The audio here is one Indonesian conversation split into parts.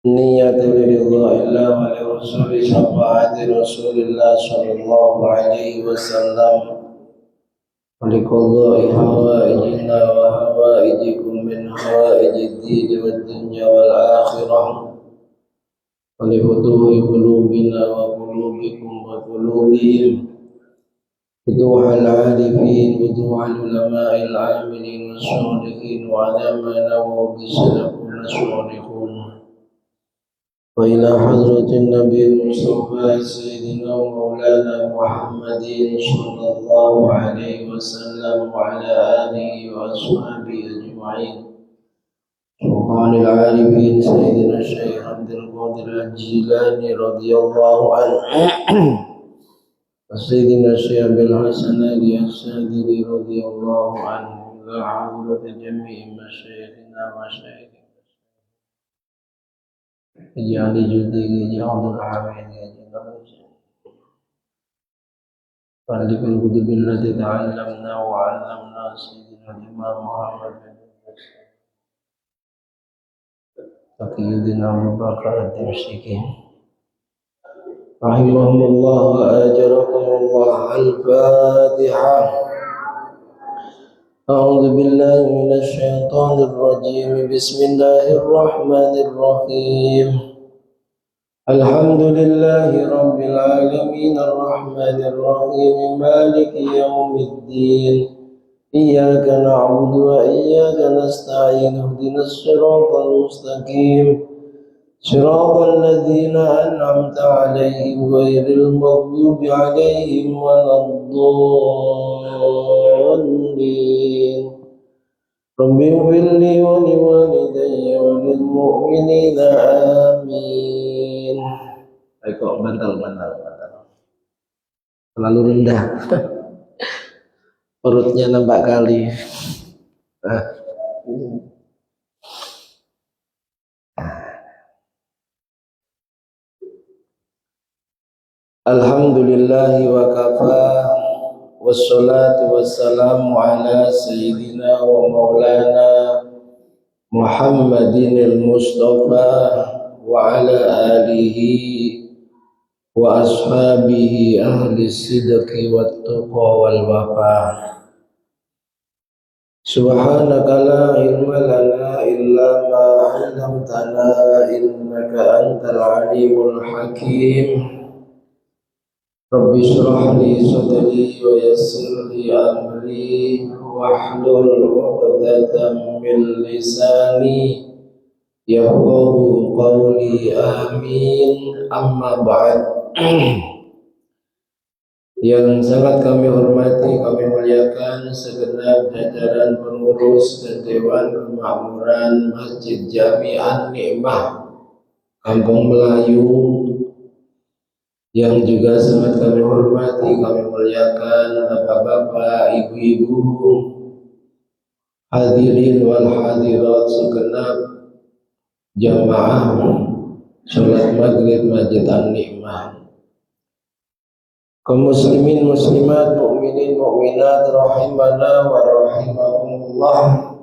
نية لرضا الله ولرسول شفاعة رسول الله صلى الله عليه وسلم ولقضاء حوائجنا وحوائجكم من حوائج الدين والدنيا والآخرة ولفتوح قلوبنا وقلوبكم وقلوبهم فتوح العارفين فتوح العلماء العاملين والصالحين وعلى ما نووا بسلف الصالحون وإلى حضرة النبي المصطفى سيدنا ومولانا محمد صلى الله عليه وسلم وعلى آله وأصحابه أجمعين سلطان العارفين سيدنا الشيخ عبد القادر الجيلاني رضي الله عنه وسيدنا الشيخ بالحسن علي الشاذلي رضي الله عنه إلى حضرة جميع مشايخنا ومشايخنا اجعل جودك جعل الحميد فالك الكتب التي تعلمنا وعلمنا سيدنا الإمام محمد بن تقي الدين أبو بكر الدمشقي رحمهم الله وأجركم الله. الفاتحة. أعوذ بالله من الشيطان الرجيم. بسم الله الرحمن الرحيم. الحمد لله رب العالمين الرحمن الرحيم مالك يوم الدين إياك نعبد وإياك نستعين اهدنا الصراط المستقيم صراط الذين أنعمت عليهم غير المغضوب عليهم ولا الضالين. رب اغفر لي ولوالدي وللمؤمنين آمين. Ayo bantal. Terlalu rendah. Perutnya nampak kali. Alhamdulillahi wa kafa wassalatu wassalamu ala sayyidina wa maulana Muhammadin al-Mustafa wa ala alihi wa ashabihi ahli sidqi wa tuqa wal wafa. Subhanaka la ilma lana illa ma 'allamtana innaka antal alimul hakim. Rabbi shrah li sadri wa yassir li amri wahlul 'uqdatam min lisani yafqahu qawli. Amin. Amma ba'd. Yang sangat kami hormati, kami muliakan segenap jajaran pengurus dan Dewan Kemakmuran Masjid Jami'an Nikmah Kampung Melayu, yang juga sangat kami hormati, kami muliakan bapak-bapak, ibu-ibu, hadirin wal hadirat segenap jamaah sholat maghrib Masjid An-Nikmah. Kaum muslimin muslimat, mukminin mukminat rahimana wa rahimakumullah.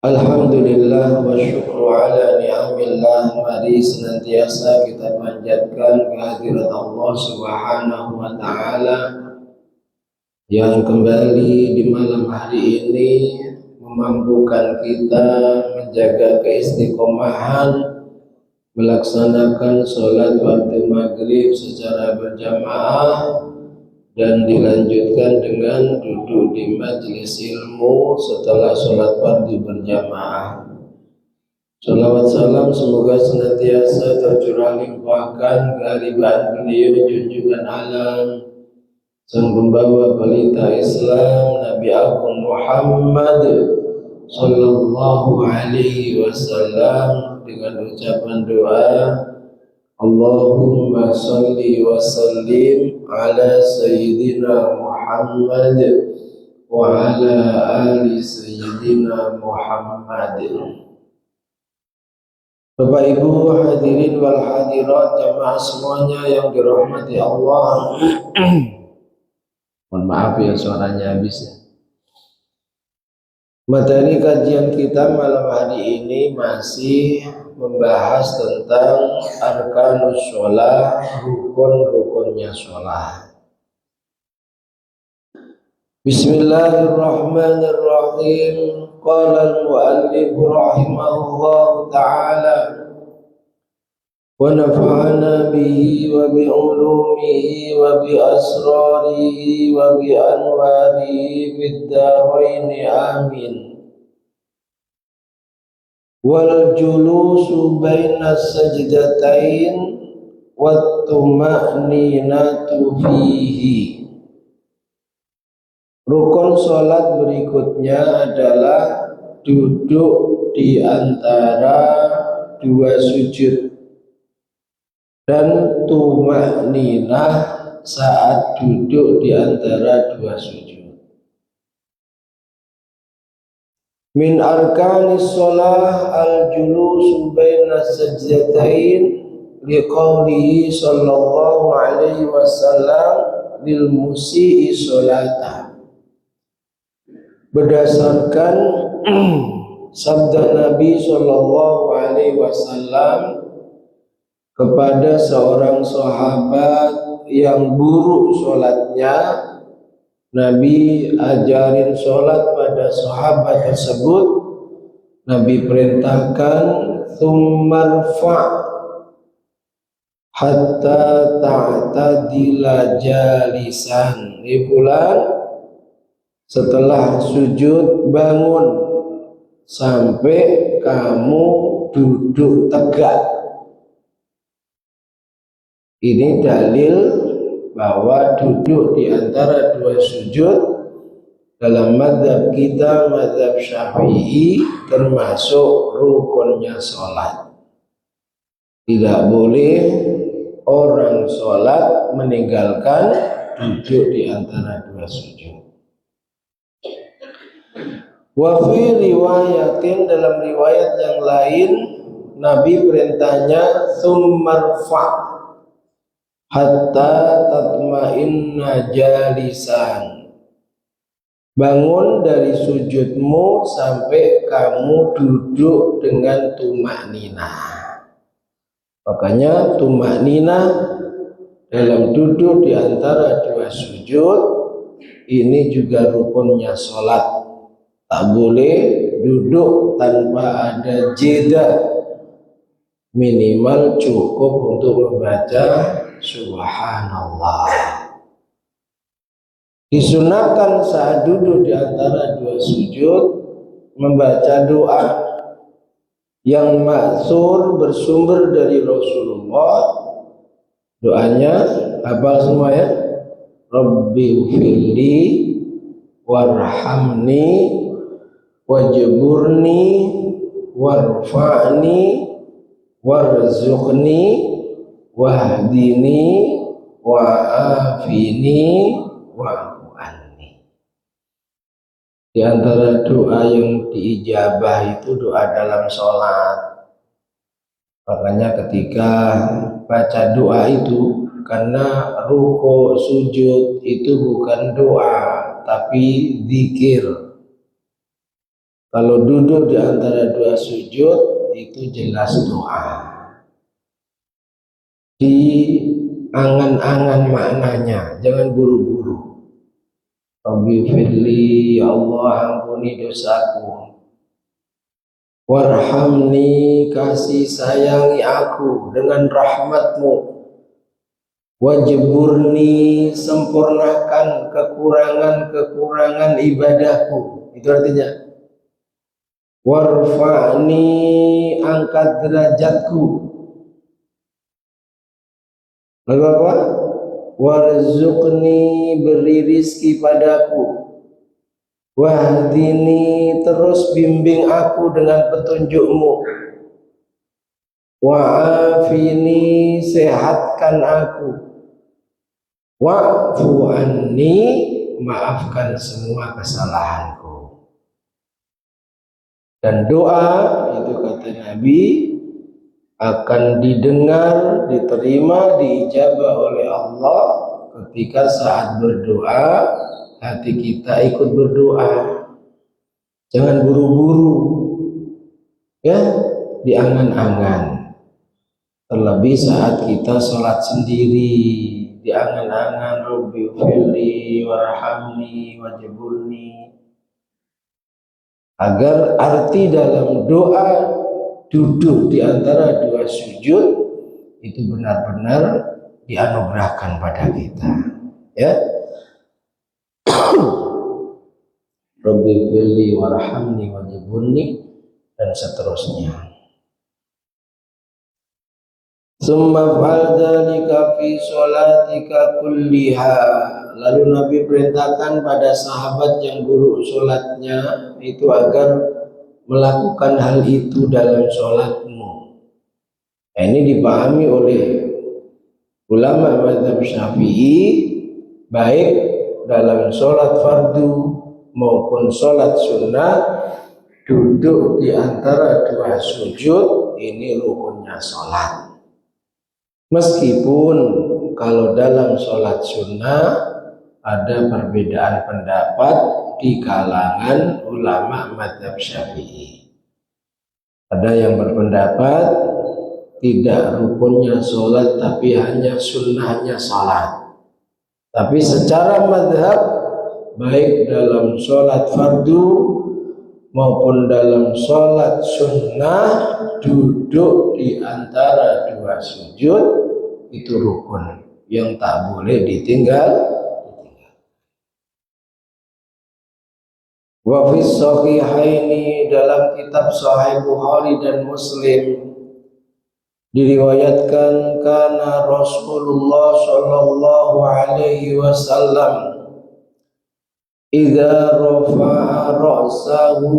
Alhamdulillah wa syukru ala ni'amillah. Mari senantiasa kita panjatkan kehadirat Allah Subhanahu wa ta'ala yang kembali di malam hari ini memampukan kita menjaga keistiqomahan melaksanakan sholat waktu maghrib secara berjamaah dan dilanjutkan dengan duduk di majelis ilmu setelah sholat fardu berjamaah. Salawat salam semoga senantiasa tercurah limpahkan kehadiran beliau junjungan alam, sang pembawa pelita Islam, Nabi Agung Muhammad sallallahu alaihi wasallam, dengan ucapan doa Allahumma salli wa sallim ala sayyidina Muhammad wa ala ali sayyidina Muhammad. Bapak Ibu hadirin wal hadirat jamaah semuanya yang dirahmati Allah. Mohon maaf ya suaranya habis ya. Materi kajian kita malam hari ini masih membahas tentang arkanus sholat, rukun-rukunnya sholat. Bismillahirrahmanirrahim. Qala al-muallif rahimahullahu ta'ala wa nafa'ana bihi wa bi'ulumihi wa bi'asrarihi wa bi'anwarihi fid daraini amin. Wal julusu baina sajdatain wat tuma'ninatu fihi. Rukun sholat berikutnya adalah duduk di antara dua sujud dan tuma'ninah saat duduk di antara dua sujud. Min arkanis sholah al-julusu baina sajdatain liqaulihi sallallahu alaihi wasallam lil musii sholata. Berdasarkan sabda Nabi sallallahu alaihi wasallam kepada seorang sahabat yang buruk sholatnya, Nabi ajarin sholat pada sahabat tersebut. Nabi perintahkan tsummarfa hatta ta'tadila jalisan. Fulan, setelah sujud bangun sampai kamu duduk tegak. Ini dalil bahwa duduk di antara dua sujud dalam mazhab kita, mazhab Syafi'i, termasuk rukunnya sholat. Tidak boleh orang sholat meninggalkan duduk di antara dua sujud. Wa fi riwayatin, dalam riwayat yang lain Nabi perintahnya tsummarfa hatta tatma'inna jalisan. Bangun dari sujudmu sampai kamu duduk dengan tuma'ninah. Makanya tuma'ninah dalam duduk di antara dua sujud ini juga rukunnya sholat. Tak boleh duduk tanpa ada jeda, minimal cukup untuk membaca subhanallah. Disunahkan saat duduk di antara dua sujud membaca doa yang maksur bersumber dari Rasulullah. Doanya apa semua ya? Rabbi ufirli warhamni wajburni warfa'ni warzuqni wahdini wa'afini wa'fu'anni. Di antara doa yang diijabah itu doa dalam sholat. Makanya ketika baca doa itu, karena ruku sujud itu bukan doa tapi zikir. Kalau duduk di antara dua sujud itu jelas doa. Di angan-angan maknanya, jangan buru-buru. Rabbi firli, ya Allah ampuni dosaku. Warhamni, kasih sayangi aku dengan rahmatmu. Wajburni, sempurnakan kekurangan-kekurangan ibadahku. Itu artinya. Warfa'ni, angkat derajatku. Lalu apa? Warzuqni, beri rizki padaku. Wahdini, terus bimbing aku dengan petunjukmu. Wa'afini, sehatkan aku. Wa'fu anni, maafkan semua kesalahanku. Dan doa itu kata Nabi akan didengar, diterima, diijabah oleh Allah ketika saat berdoa hati kita ikut berdoa. Jangan buru-buru, ya, diangan-angan. Terlebih saat kita sholat sendiri, diangan-angan, Rabbi firli warhamni wajburni. Agar arti dalam doa duduk di antara dua sujud itu benar-benar dianugerahkan pada kita, ya. Rabbi firli warhamni wajburni dan seterusnya. Summa fa'al dzalika fi sholatika kulliha. Lalu Nabi perintahkan pada sahabat yang buruk sholatnya itu agar melakukan hal itu dalam sholatmu. Nah, ini dipahami oleh ulama mazhab Syafi'i, baik dalam sholat fardu maupun sholat sunnah, duduk di antara dua sujud ini rukunnya sholat. Meskipun kalau dalam sholat sunnah ada perbedaan pendapat di kalangan ulama mazhab Syafi'i. Ada yang berpendapat tidak rukunnya sholat tapi hanya sunnahnya sholat. Tapi secara mazhab baik dalam sholat fardu maupun dalam sholat sunnah, duduk di antara dua sujud itu rukun yang tak boleh ditinggal. Wa fi sahihaini, dalam kitab Sahih Bukhari dan Muslim diriwayatkan, kana Rasulullah sallallahu alaihi wasallam idza rafa'a ra'sahu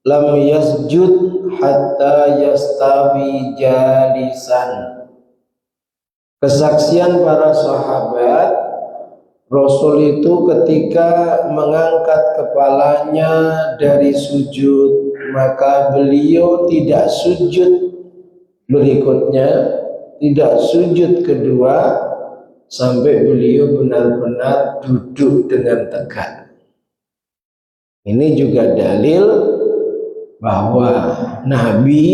lam yasjud hatta yastawi jalisan. Kesaksian para sahabat, Rasul itu ketika mengangkat kepalanya dari sujud, maka beliau tidak sujud berikutnya, tidak sujud kedua, sampai beliau benar-benar duduk dengan tegak. Ini juga dalil bahwa Nabi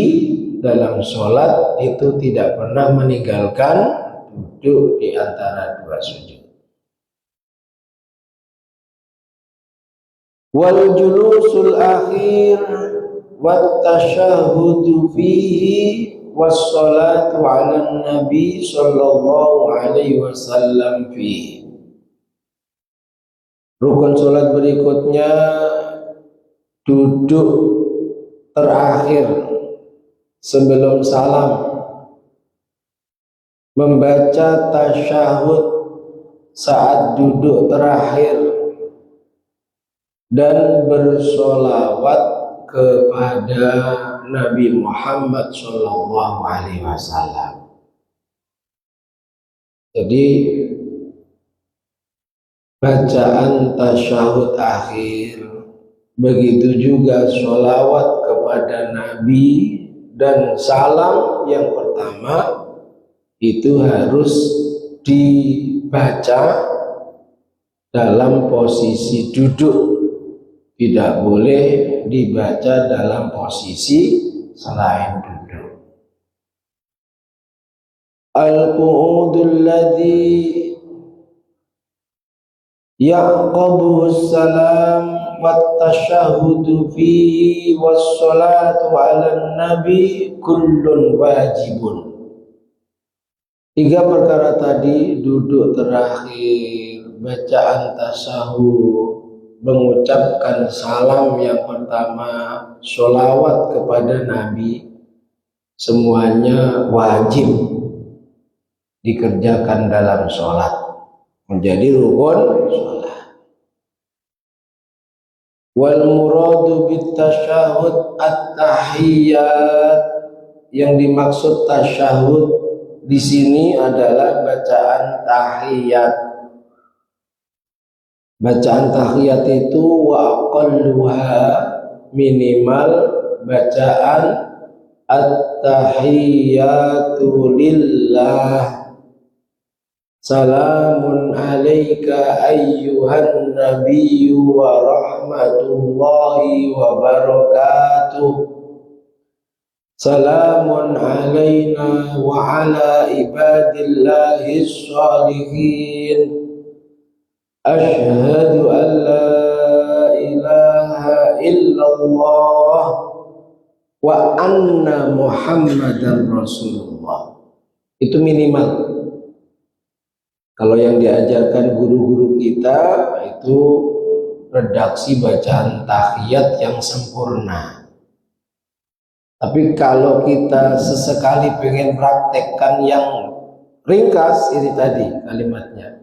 dalam sholat itu tidak pernah meninggalkan duduk di antara dua sujud. Wal julusul akhir wat tasyahhudu fihi wassalatu ala nabi sallallahu alaihi wasallam fi. Rukun salat berikutnya duduk terakhir sebelum salam, membaca tasyahud saat duduk terakhir, dan bersolawat kepada Nabi Muhammad Sallallahu Alaihi Wasallam. Jadi bacaan tasyahud akhir, begitu juga sholawat kepada Nabi dan salam yang pertama itu harus dibaca dalam posisi duduk. Tidak boleh dibaca dalam posisi selain duduk. Al-qu'udul ladzi ya'qabu salam wat tasyahhudu fihi wassalatu 'alan nabi kullun wajibun. Tiga perkara tadi, duduk terakhir, bacaan tasyahud, mengucapkan salam yang pertama, sholawat kepada Nabi, semuanya wajib dikerjakan dalam sholat, menjadi rukun sholat. Wal muradu bit tasyahud at-tahiyyat, yang dimaksud tasyahud di sini adalah bacaan tahiyat. Bacaan tahiyat itu wa aqalluha, minimal bacaan at-tahiyatu lillah, Salamun alaika ayyuhan nabiyyu wa rahmatullahi wa barakatuh. Salamun alaina wa ala ibadillahi shalihin. Ashhadu an la ilaha illallah wa anna muhammadan rasulullah. Itu minimal. Kalau yang diajarkan guru-guru kita itu redaksi bacaan tahiyat yang sempurna. Tapi kalau kita sesekali pengen praktekkan yang ringkas, ini tadi kalimatnya.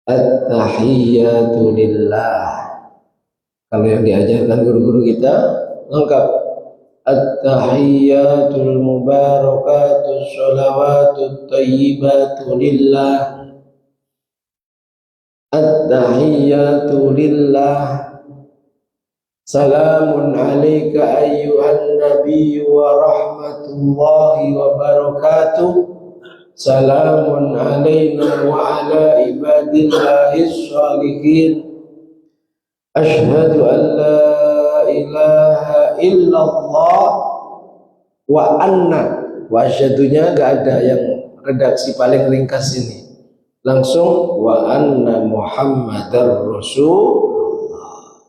At-tahiyyatu lillah. Kalau yang diajarkan guru-guru kita lengkap. At-tahiyyatul mubarakatus sholawatut tayyibatu lillah. At-tahiyyatu lillah. Salamun alaika ayyuhan nabiyyu wa rahmatullahi wa barakatuh. Salamun alaina wa ala ibadillahi shalihin. Ashhadu an la ilaha illallah wa anna. Wa asyadunya gak ada yang redaksi paling ringkas ini. Langsung wa anna muhammadar rasulullah.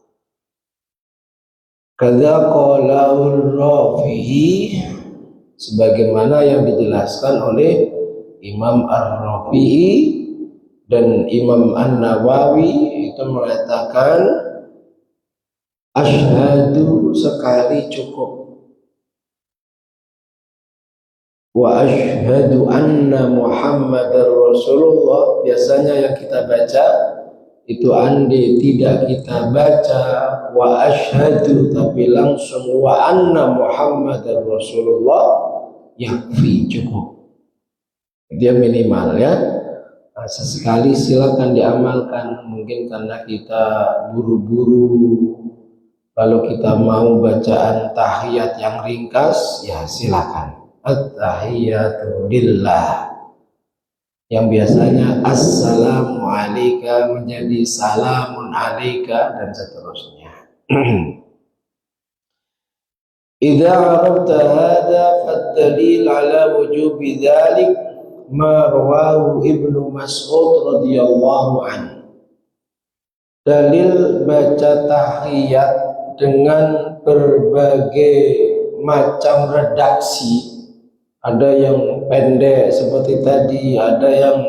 Kadza qalahul Rafi'i, sebagaimana yang dijelaskan oleh Imam Ar-Rafi'i dan Imam An-Nawawi itu mengatakan asyhadu sekali cukup, wa asyhadu anna muhammadar rasulullah. Biasanya yang kita baca itu andai tidak kita baca wa asyhadu tapi langsung wa anna muhammadar rasulullah, yakfi, cukup. Dia minimal ya. Nah, sesekali silakan diamalkan. Mungkin karena kita buru-buru, kalau kita mau bacaan tahiyat yang ringkas, ya silakan. At-tahiyyatu lillah. Yang biasanya assalamu alayka menjadi salamun alayka dan seterusnya. Idza arafta hadza fad-dalil ala wujubi dzalik ma rawahu Ibnu Mas'ud radhiyallahu anhu. Dalil baca tahiyat dengan berbagai macam redaksi. Ada yang pendek seperti tadi, ada yang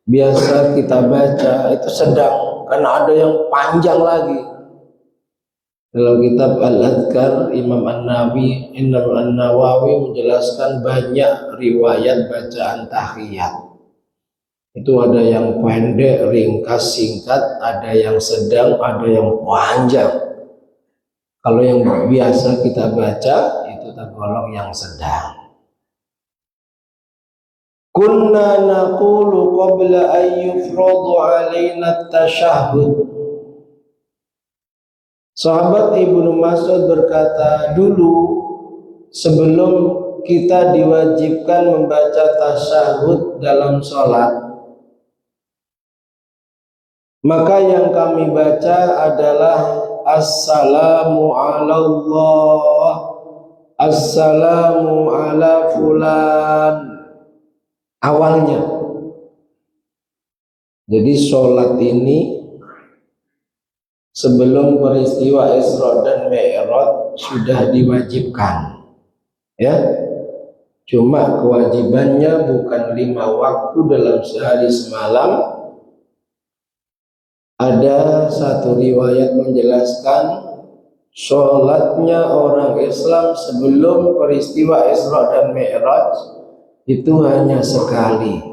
biasa kita baca itu sedang, karena ada yang panjang lagi. Dalam kitab Al-Adhkar Imam An-Nawawi menjelaskan banyak riwayat bacaan tahiyat. Itu ada yang pendek, ringkas, singkat, ada yang sedang, ada yang panjang. Kalau yang biasa kita baca itu tergolong yang sedang. Kunna naqulu qabla an yufradu alaina at-tashahhud. Sahabat Ibnu Mas'ud berkata, dulu sebelum kita diwajibkan membaca tasyahud dalam sholat, maka yang kami baca adalah assalamu ala Allah, assalamu ala fulan, awalnya. Jadi sholat ini sebelum peristiwa Isra dan Mi'raj sudah diwajibkan, ya. Cuma kewajibannya bukan 5 waktu dalam sehari semalam. Ada satu riwayat menjelaskan sholatnya orang Islam sebelum peristiwa Isra dan Mi'raj itu hanya sekali,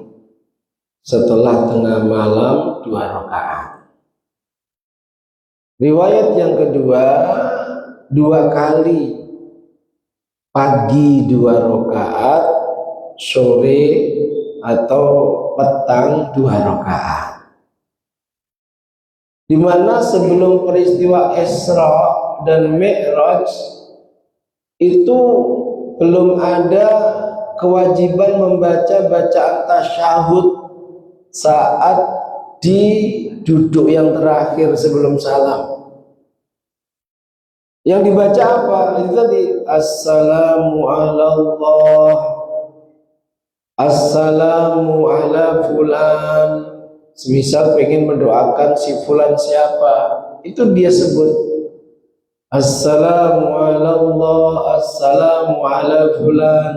setelah tengah malam 2 rakaat. Riwayat yang kedua, 2 kali, pagi 2 rakaat, sore atau petang 2 rakaat. Di mana sebelum peristiwa Isra dan Mi'raj itu belum ada kewajiban membaca bacaan tasyahud saat di duduk yang terakhir sebelum salam. Yang dibaca apa? Itu tadi, assalamu ala Allah, assalamu ala fulan. Semisal pengen mendoakan si fulan siapa, itu dia sebut assalamu ala Allah, assalamu ala fulan.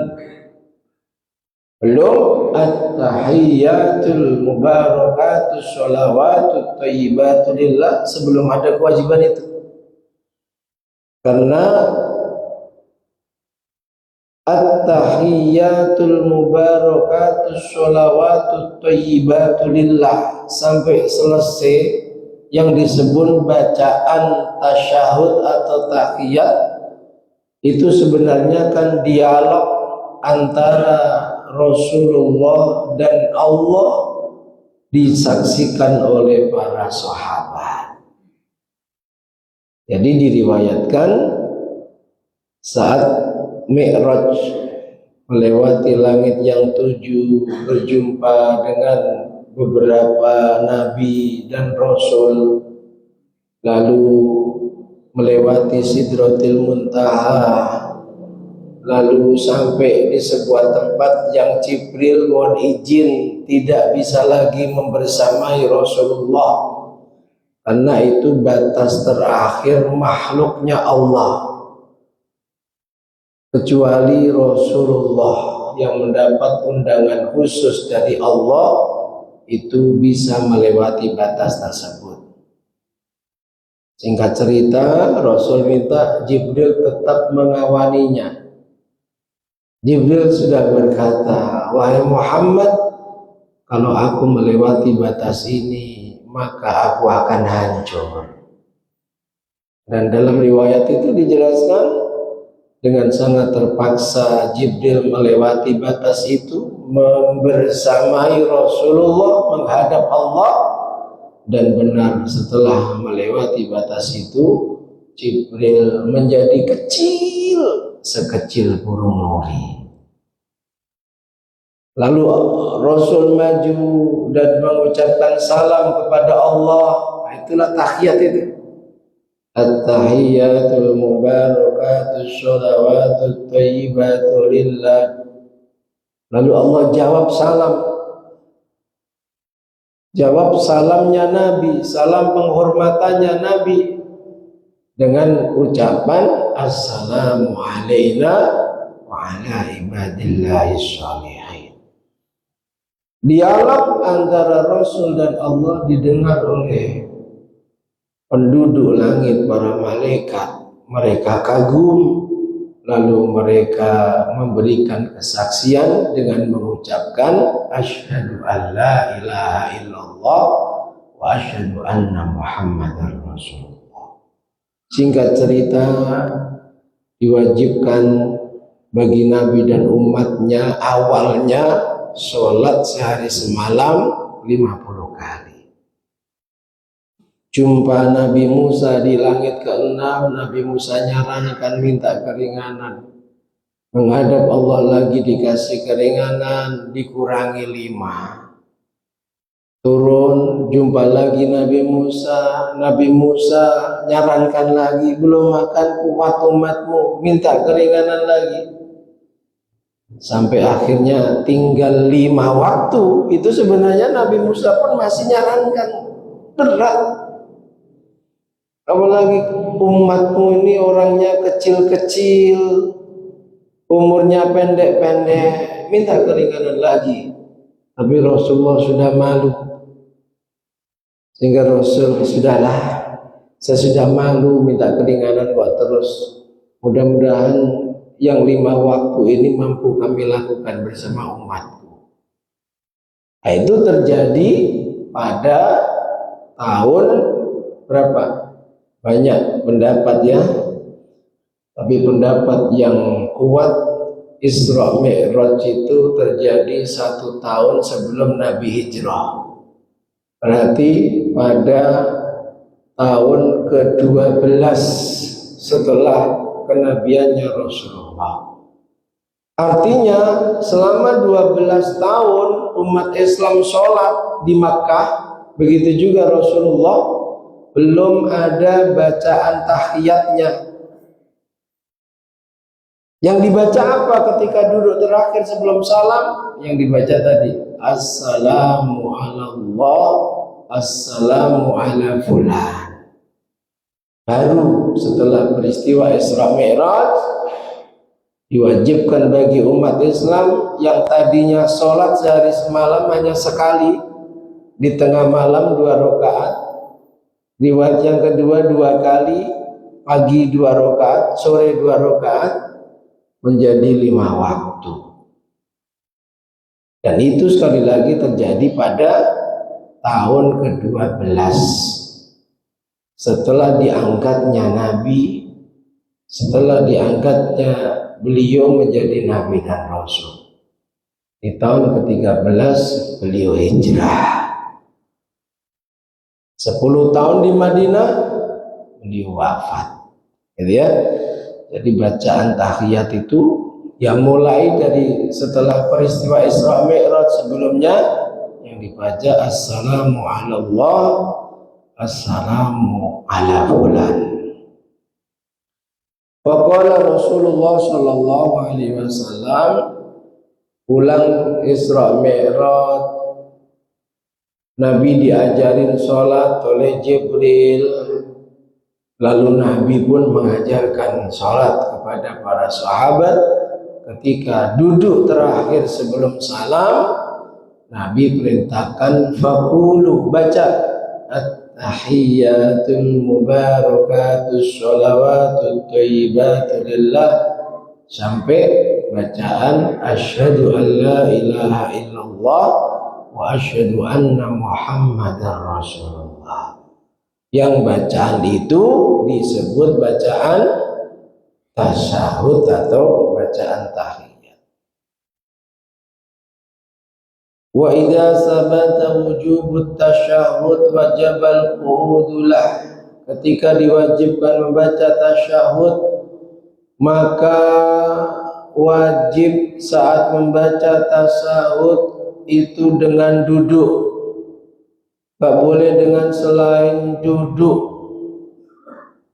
Belum at-tahiyyatul mubarakatus sholawatut thayyibatu lillah, sebelum ada kewajiban itu. Karena at-tahiyyatul mubarakatus sholawatut thayyibatu lillah sampai selesai yang disebut bacaan tasyahud atau tahiyat, itu sebenarnya kan dialog antara Rasulullah dan Allah, disaksikan oleh para sahabat. Jadi diriwayatkan saat Mi'raj melewati langit yang 7, berjumpa dengan beberapa nabi dan rasul, lalu melewati Sidratil Muntaha, lalu sampai di sebuah tempat yang Jibril mohon izin tidak bisa lagi membersamai Rasulullah, karena itu batas terakhir makhluknya Allah. Kecuali Rasulullah yang mendapat undangan khusus dari Allah, itu bisa melewati batas tersebut. Singkat cerita, Rasul minta Jibril tetap mengawaninya. Jibril sudah berkata, wahai Muhammad, kalau aku melewati batas ini, maka aku akan hancur. Dan dalam riwayat itu dijelaskan, dengan sangat terpaksa Jibril melewati batas itu, membersamai Rasulullah menghadap Allah. Dan benar, setelah melewati batas itu, Jibril menjadi kecil, sekecil burung nuri. Lalu Rasul maju dan mengucapkan salam kepada Allah. Itulah tahiyat itu. At-tahiyyatul mubarakatus sholawatut thayyibatu lillah. Lalu Allah jawab salam. Jawab salamnya Nabi, salam penghormatannya Nabi, dengan ucapan assalamu alaina wa ala ibadillahis shalihin. Dialog antara Rasul dan Allah didengar oleh penduduk langit, para malaikat. Mereka kagum, lalu mereka memberikan kesaksian dengan mengucapkan asyhadu an la ilaha illallah wa asyhadu anna muhammadar rasulullah. Singkat cerita, diwajibkan bagi Nabi dan umatnya awalnya sholat sehari semalam 50 kali. Jumpa Nabi Musa di langit ke-6, Nabi Musa nyarankan minta keringanan. Menghadap Allah lagi dikasih keringanan, dikurangi 5. Turun, jumpa lagi Nabi Musa nyarankan lagi, belum makan kuat umatmu, minta keringanan lagi. Sampai akhirnya tinggal 5 waktu. Itu sebenarnya Nabi Musa pun masih nyarankan, berat. Apalagi umatmu ini orangnya kecil-kecil, umurnya pendek-pendek, minta keringanan lagi. Tapi Rasulullah sudah malu, sehingga Rasul, sudahlah, saya sudah malu minta keringanan kok terus. Mudah-mudahan yang 5 waktu ini mampu kami lakukan bersama umatku. Nah, itu terjadi pada tahun berapa? Banyak pendapat ya, tapi pendapat yang kuat Isra Mi'raj itu terjadi 1 tahun sebelum Nabi hijrah. Berarti pada tahun ke-12 setelah kenabiannya Rasulullah. Artinya selama 12 tahun umat Islam sholat di Makkah, begitu juga Rasulullah, belum ada bacaan tahiyatnya. Yang dibaca apa ketika duduk terakhir sebelum salam? Yang dibaca tadi, Assalamu ala Allah, Assalamu ala fulan. Baru setelah peristiwa Isra Mi'raj, diwajibkan bagi umat Islam yang tadinya sholat sehari semalam hanya sekali, di tengah malam 2 rakaat, riwayat yang kedua 2 kali, pagi 2 rakaat, sore 2 rakaat, menjadi 5 waktu. Dan itu sekali lagi terjadi pada tahun ke-12 setelah diangkatnya Nabi, setelah diangkatnya beliau menjadi Nabi dan Rasul. Di tahun ke-13 beliau hijrah. 10 tahun di Madinah beliau wafat. Gitu ya. Jadi bacaan tahiyat itu yang mulai dari setelah peristiwa Isra Mi'raj sebelumnya yang dibaca Assalamu ala Allah, Assalamu ala fulan. Faqala Rasulullah sallallahu alaihi wasallam, pulang Isra Mi'raj Nabi diajarin sholat oleh Jibril, lalu Nabi pun mengajarkan sholat kepada para sahabat. Ketika duduk terakhir sebelum salam, Nabi perintahkan faqulu, baca at-tahiyyatul mubarakatus sholawatut thayyibatu lillah sampai bacaan asyhadu an la ilaha illallah wa asyhadu anna muhammadar rasulullah. Yang bacaan itu disebut bacaan tasyahud atau bacaan tahiyat. Wa idza sabata wujubut tasyahud wajibal qu'udulah. Ketika diwajibkan membaca tasyahud, maka wajib saat membaca tasyahud itu dengan duduk. Tak boleh dengan selain duduk.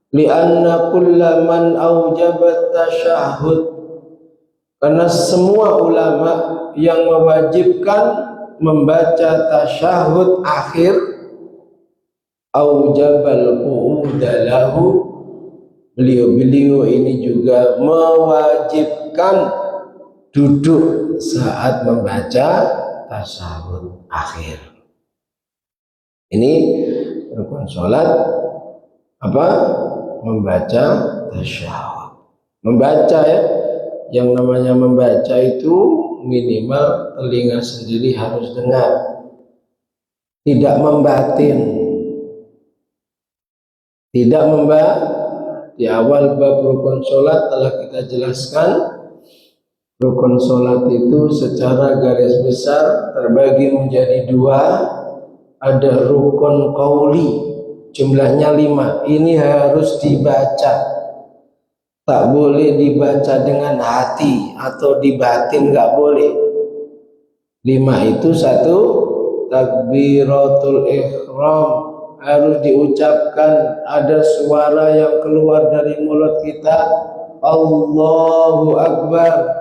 Lianna kulla man aujabat tasyahud, karena semua ulama yang mewajibkan membaca tasyahud akhir aujabal qu'uda lahu, beliau-beliau ini juga mewajibkan duduk saat membaca tasyahud akhir. Ini rukun sholat apa? Membaca tasyahud. Membaca ya, yang namanya membaca itu minimal telinga sendiri harus dengar, tidak membatin, tidak di awal bab rukun sholat telah kita jelaskan. Rukun sholat itu secara garis besar terbagi menjadi 2. Ada rukun qauli, jumlahnya 5. Ini harus dibaca, tak boleh dibaca dengan hati atau dibatin, nggak boleh. 5 itu: 1, takbiratul ihram, harus diucapkan, ada suara yang keluar dari mulut kita, Allahu Akbar.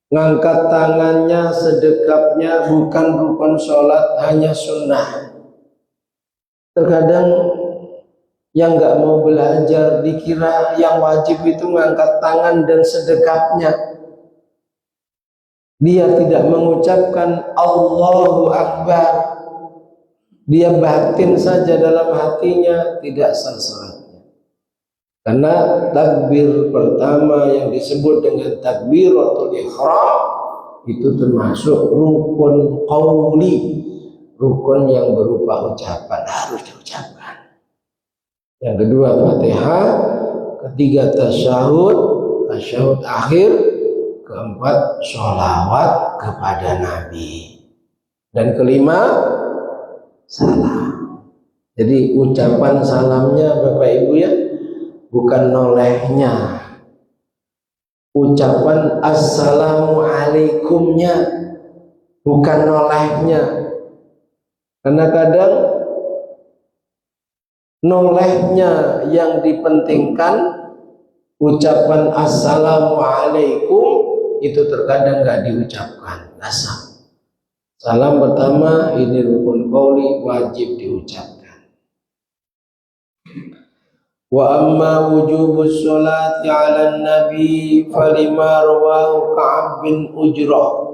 Ngangkat tangannya sedekapnya bukan rukun sholat, hanya sunnah. Terkadang yang nggak mau belajar dikira yang wajib itu ngangkat tangan dan sedekapnya. Dia tidak mengucapkan Allahu Akbar, dia batin saja dalam hatinya, tidak sah salatnya. Karena takbir pertama yang disebut dengan takbiratul ihram itu termasuk rukun qauli, rukun yang berupa ucapan, harus diucapkan. Yang kedua Fatihah, ketiga tasyahud akhir, keempat sholawat kepada Nabi, dan kelima salam. Jadi ucapan salamnya Bapak Ibu ya, bukan nolehnya. ucapan assalamualaikumnya, bukan nolehnya. Karena kadang nolehnya yang dipentingkan, ucapan assalamualaikum itu terkadang nggak diucapkan. Salam pertama ini rukun qauli, wajib diucapkan. Wa amma wujubus sholati 'alan nabi falima rawahu Ka'ab bin Ujrah.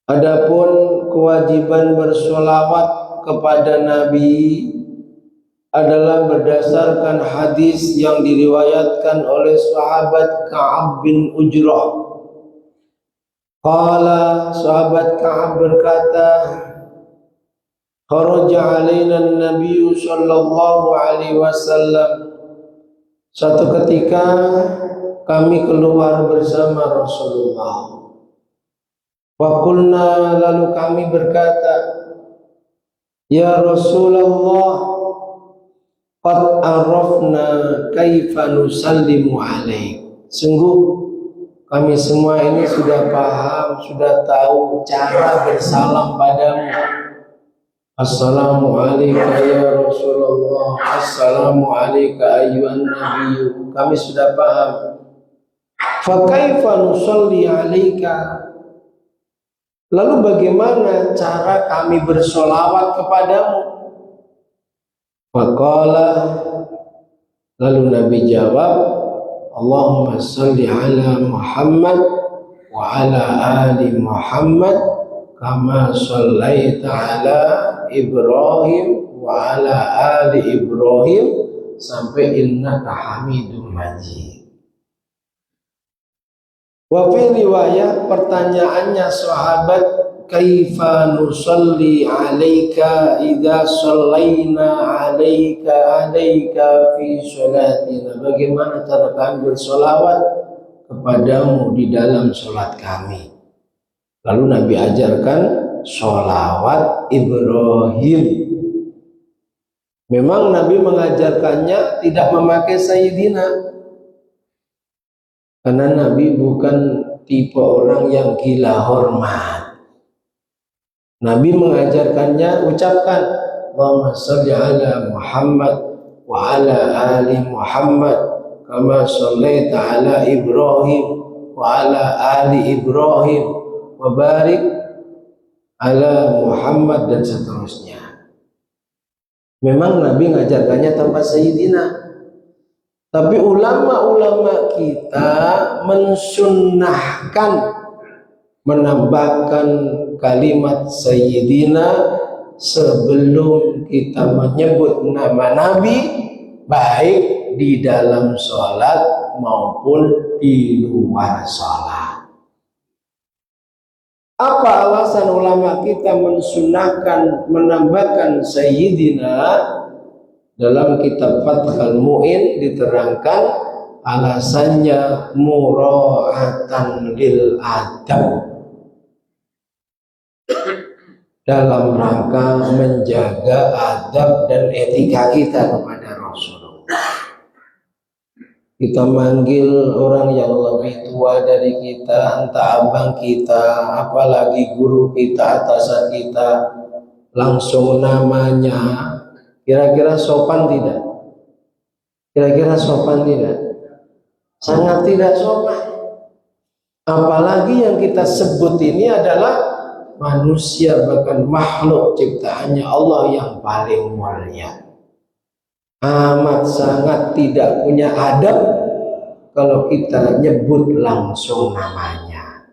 Adapun kewajiban bersolawat kepada Nabi adalah berdasarkan hadis yang diriwayatkan oleh sahabat Ka'ab bin Ujrah. Qala, sahabat Ka'ab berkata, kharaja alaina an-nabiy sallallahu alaihi wasallam. Suatu ketika kami keluar bersama Rasulullah. Wa qulna, lalu kami berkata, ya Rasulullah, qad arafna kaifa nusallimu alaik. Sungguh kami semua ini sudah paham, sudah tahu cara bersalam padamu. Assalamualaikum ya Rasulullah, assalamualaikum ayyuhan nabiyyu. Kami sudah paham. Fa kaifa nusalli alaika? Lalu bagaimana cara kami bersolawat kepadamu? Faqala, lalu Nabi jawab, Allahumma salli ala Muhammad wa ala ali Muhammad kama sallaita ala Ibrahim wa ala ali Ibrahim sampai innaka Hamidum Majid. Wa fi riwayat, pertanyaannya sahabat, kaifa nusalli alaika idza shallaina alaika fi sholatina? Bagaimana cara kami bersolawat kepadamu di dalam sholat kami? Lalu Nabi ajarkan sholawat Ibrahim. Memang Nabi mengajarkannya tidak memakai Sayyidina, karena Nabi bukan tipe orang yang gila hormat. Nabi mengajarkannya ucapkan Allahumma sholli ala Muhammad wa ala ali Muhammad kama shallaita ala Ibrahim wa ala ali Ibrahim wa barik ala Muhammad, dan seterusnya. Memang Nabi mengajarkannya tanpa Sayyidina. Tapi ulama-ulama kita mensunnahkan menambahkan kalimat Sayyidina sebelum kita menyebut nama Nabi, baik di dalam sholat maupun di luar sholat. Apa alasan ulama kita mensunnahkan menambahkan Sayyidina? Dalam kitab Fathul Mu'in diterangkan alasannya mura'atan lil adab, dalam rangka menjaga adab dan etika kita kepada Rasulullah. Kita manggil orang yang lebih tua dari kita, entah abang kita, apalagi guru kita, atasan kita, langsung namanya. Kira-kira sopan tidak? Kira-kira sopan tidak? Sangat tidak sopan. Apalagi yang kita sebut ini adalah manusia, bahkan makhluk ciptaannya Allah yang paling mulia. Amat sangat tidak punya adab kalau kita nyebut langsung namanya.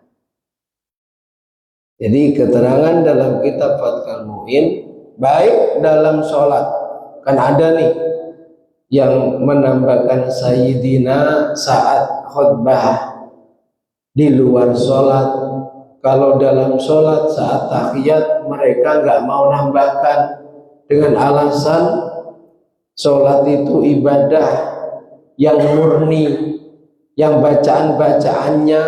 Jadi keterangan dalam kitab Fathul Mu'in, baik dalam sholat, kan ada nih yang menambahkan Sayyidina saat khutbah. Di luar sholat, kalau dalam sholat saat tahiyat mereka nggak mau nambahkan dengan alasan sholat itu ibadah yang murni, yang bacaan-bacaannya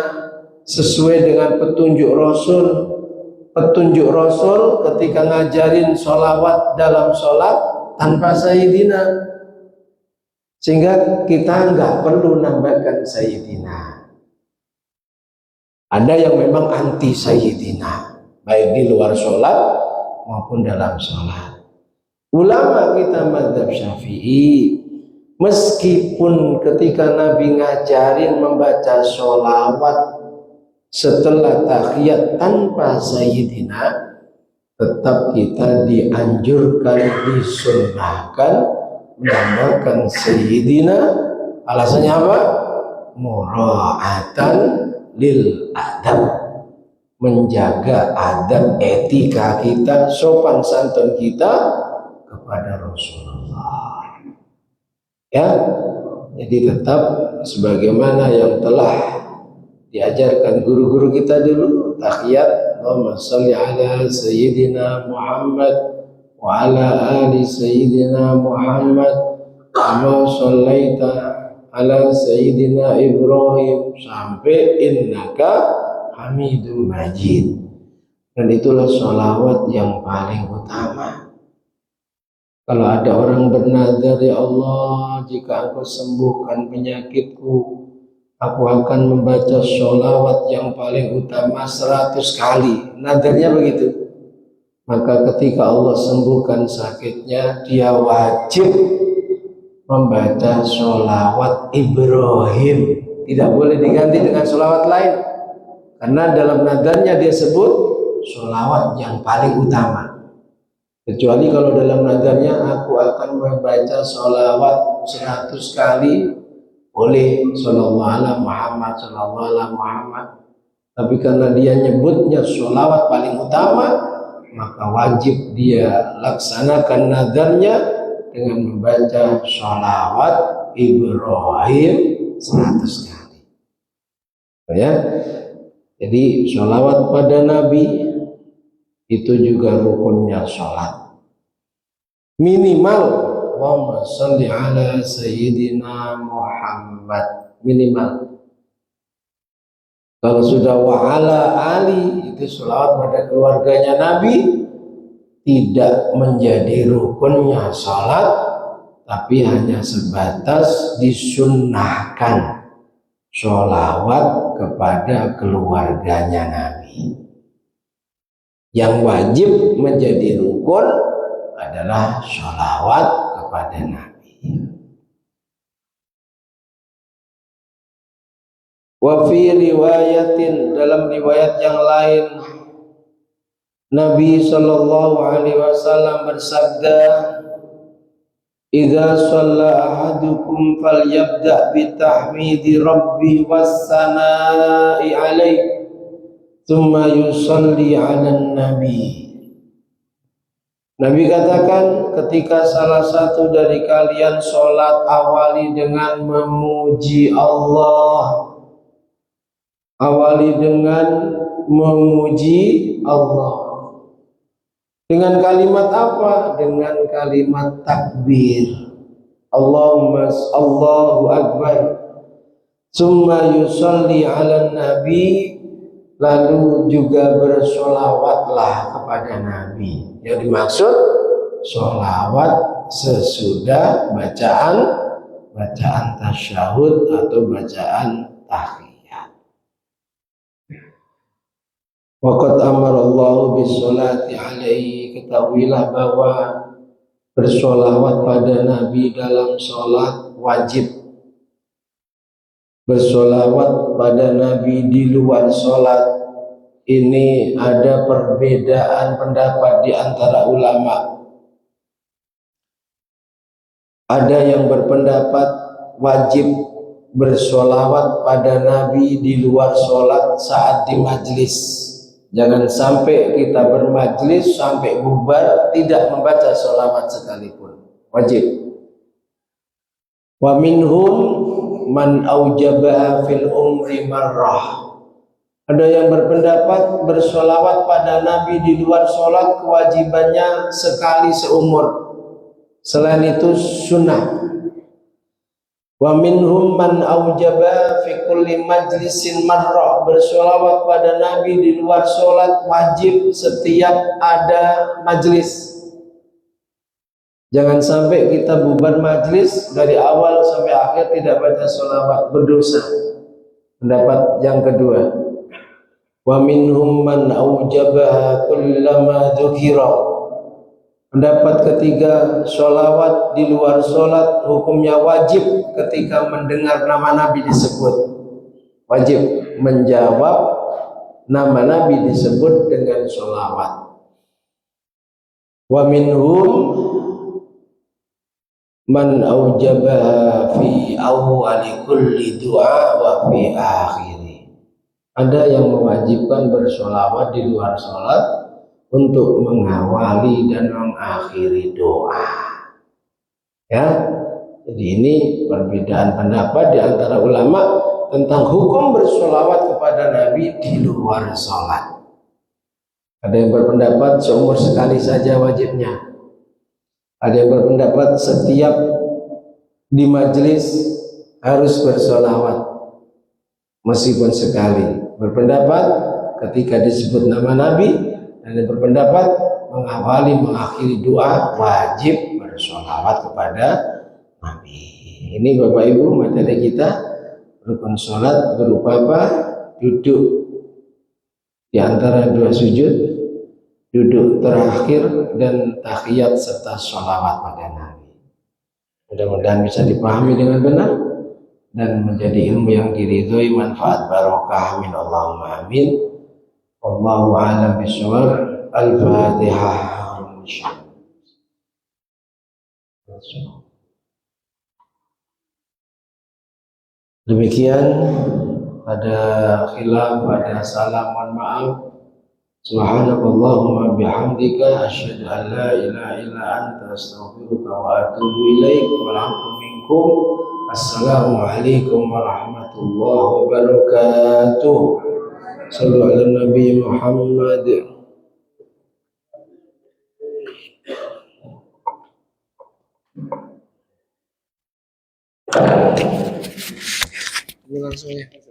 sesuai dengan petunjuk Rasul. Petunjuk Rasul ketika ngajarin sholawat dalam sholat tanpa Sayyidina, sehingga kita nggak perlu nambahkan Sayyidina. Ada yang memang anti Sayyidina, baik di luar sholat maupun dalam sholat. Ulama kita mazhab Syafi'i, meskipun ketika Nabi ngajarin membaca sholawat setelah tahiyat tanpa Sayyidina, tetap kita dianjurkan, disunnahkan menambahkan Sayyidina. Alasannya apa? Mura'atan lil adab, menjaga adab etika kita, sopan santun kita kepada Rasulullah. Ya, jadi tetap sebagaimana yang telah diajarkan guru-guru kita dulu, tahiyat Allahumma sholli ala sayyidina Muhammad wa ala ali sayyidina Muhammad kama shallaita ala sayyidina Ibrahim sampai innaka Hamidum Majid. Dan itulah sholawat yang paling utama. Kalau ada orang bernazar, ya Allah, jika Engkau sembuhkan penyakitku, aku akan membaca sholawat yang paling utama 100 kali. Nadarnya begitu. Maka ketika Allah sembuhkan sakitnya, dia wajib membaca sholawat Ibrahim. Tidak boleh diganti dengan sholawat lain. Karena dalam nadarnya dia sebut sholawat yang paling utama. Kecuali kalau dalam nadarnya aku akan membaca sholawat 100 kali, boleh sallallahu ala Muhammad, sallallahu ala Muhammad. Tapi karena dia nyebutnya sholawat paling utama, maka wajib dia laksanakan nadarnya dengan membaca sholawat Ibrahim 100 kali. Ya, jadi sholawat pada Nabi itu juga rukunnya sholat. Minimal Allahumma sholli ala sayyidina Muhammad, minimal. Kalau sudah wa ala ali, itu sholawat pada keluarganya Nabi, tidak menjadi rukunnya sholat, tapi hanya sebatas disunnahkan sholawat kepada keluarganya Nabi. Yang wajib menjadi rukun adalah sholawat kepada Nabi. Wa fi riwayatin, dalam riwayat yang lain, Nabi sallallahu alaihi wasallam bersabda, "Idza shalla ahadukum falyabda bi tahmidi rabbi was sanaa'i alaihi, tsumma yusalli 'alan nabi." Nabi katakan, ketika salah satu dari kalian sholat, awali dengan memuji Allah. Awali dengan memuji Allah. Dengan kalimat apa? Dengan kalimat takbir. Allahu Akbar. Tsumma yusalli 'alan nabi, lalu juga bersolawatlah kepada Nabi. Yang dimaksud solawat sesudah bacaan tasyahud atau bacaan tahiyat. Waqad amarallahu bisolati alaihi, ketahuilah bahwa bersolawat pada Nabi dalam sholat wajib. Bersolawat pada Nabi di luar sholat, ini ada perbedaan pendapat di antara ulama. Ada yang berpendapat wajib bersolawat pada Nabi di luar sholat saat di majlis. Jangan sampai kita bermajlis sampai bubar tidak membaca sholawat sekalipun. Wajib. Wa minhum man aujabaha fil umri marrah. Ada yang berpendapat bersolawat pada Nabi di luar sholat kewajibannya sekali seumur. Selain itu sunnah. Wa minhum man aujaba fi kulli majlisin marrah. Bersolawat pada Nabi di luar sholat wajib setiap ada majlis. Jangan sampai kita bubar majlis dari awal sampai akhir tidak baca sholawat, berdosa. Pendapat yang kedua. Wa minhum man aujabaha kullama dzukira. Pendapat ketiga, sholawat di luar sholat hukumnya wajib ketika mendengar nama Nabi disebut. Wajib menjawab nama Nabi disebut dengan sholawat. Wa minhum man aujabaha fi awwali kulli du'a wa fi akhiri. Ada yang mewajibkan bersolawat di luar sholat untuk mengawali dan mengakhiri doa. Ya, jadi ini perbedaan pendapat di antara ulama tentang hukum bersolawat kepada Nabi di luar sholat. Ada yang berpendapat seumur sekali saja wajibnya. Ada yang berpendapat setiap di majelis harus bersolawat meskipun sekali. Berpendapat ketika disebut nama Nabi, dan yang berpendapat mengawali mengakhiri doa wajib bersolawat kepada Nabi. Ini Bapak Ibu materi kita. Rukun sholat berupa apa? Duduk di antara dua sujud, duduk terakhir, dan tahiyat serta sholawat pada Nabi. Mudah-mudahan bisa dipahami dengan benar dan menjadi ilmu yang diridhoi, manfaat barokah. Amin Allahumma amin. Wallahu a'lam bishawab. Al-Fatihah. Demikian, ada khilaf, ada salah, mohon maaf. Subhanakallahumma bihamdika asyhadu an la ilaha illa anta astaghfiruka wa atubu ilaik. Walhamdu minkum. Assalamualaikum warahmatullahi wabarakatuh. Sallu ala Nabi Muhammad. Ini langsung ya.